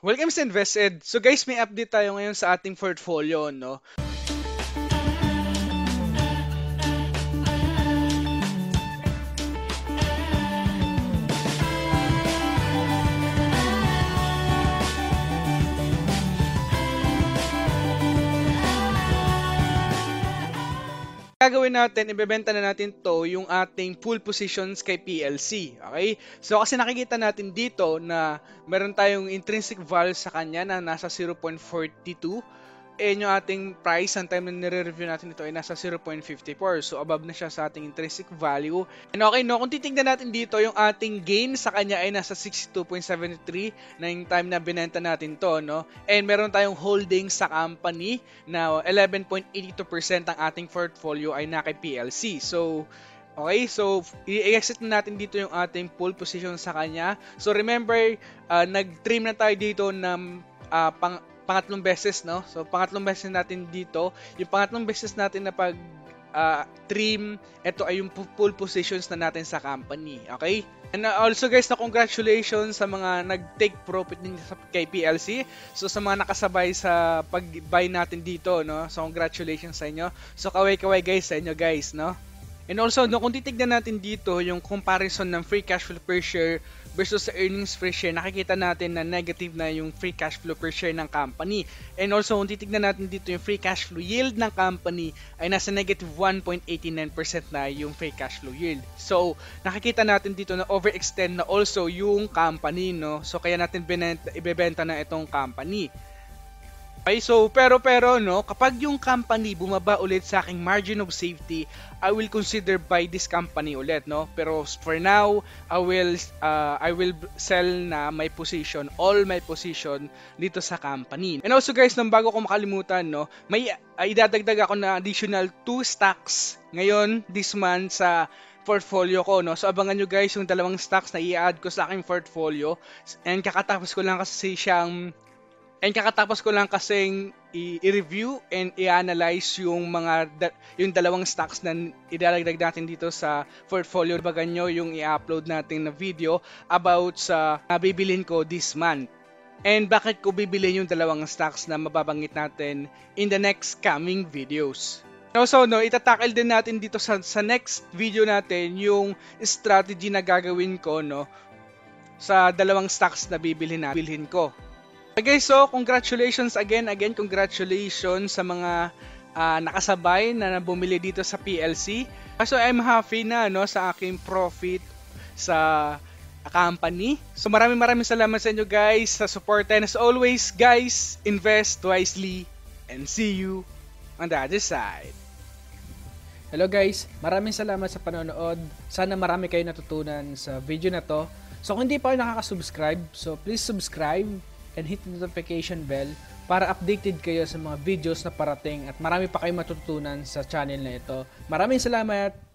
Welcome sa Invested. So guys, may update tayo ngayon sa ating portfolio, no? Gagawin natin, ibebenta na natin to yung ating pool positions kay PLC. Okay? So kasi nakikita natin dito na meron tayong intrinsic value sa kanya na nasa 0.42. And yung ating price, ang time na nire-review natin ito ay nasa 0.54. So, above na siya sa ating intrinsic value. And okay, no, kung titignan natin dito, yung ating gain sa kanya ay nasa 62.73 na yung time na binenta natin to, no? And meron tayong holding sa company na 11.82% ang ating portfolio ay na kay PLC. So, okay, so i-exit na natin dito yung ating pool position sa kanya. So, remember, nag-trim na tayo dito ng pangatlong beses, no? So, pangatlong beses natin dito. Yung pangatlong beses natin na pag trim, ito ay yung full positions na natin sa company. Okay? And also guys, na congratulations sa mga nag-take profit din sa kay PLC. So, sa mga nakasabay sa pag-buy natin dito, no? So, congratulations sa inyo. So, kaway-kaway guys sa inyo guys, no? And also, no, kung titignan natin dito yung comparison ng free cash flow per share versus sa earnings per share, nakikita natin na negative na yung free cash flow per share ng company. And also, kung titignan natin dito yung free cash flow yield ng company ay nasa negative 1.89% na yung free cash flow yield. So, nakikita natin dito na overextend na also yung company, no? So, kaya natin ibebenta na itong company. Okay, so pero no, kapag yung company bumaba ulit sa aking margin of safety, I will consider buy this company ulit, no? Pero for now, I will sell na my position, all my position dito sa company. And also guys, nang bago ko makalimutan, no, may idadagdag ako na additional 2 stocks ngayon this month sa portfolio ko, no? So abangan nyo guys yung dalawang stocks na i-add ko sa aking portfolio. And kakatapos ko lang kasing i-review and i-analyze yung yung dalawang stocks na idalagdag natin dito sa portfolio. Bagan nyo yung i-upload natin na video about sa bibilin ko this month. And bakit ko bibilin yung dalawang stocks na mababanggit natin in the next coming videos. So, no, itatakil din natin dito sa next video natin yung strategy na gagawin ko, no, sa dalawang stocks na bibilhin ko. Okay, so congratulations again, congratulations sa mga nakasabay na bumili dito sa PLC. So I'm happy na, no, sa aking profit sa company. So maraming salamat sa inyo guys sa support, and as always guys, invest wisely and see you on the other side. Hello guys, maraming salamat sa panonood. Sana marami kayo natutunan sa video na to. So kung hindi pa kayo nakaka-subscribe, so please subscribe and hit the notification bell para updated kayo sa mga videos na parating at marami pa kayong matutunan sa channel na ito. Maraming salamat!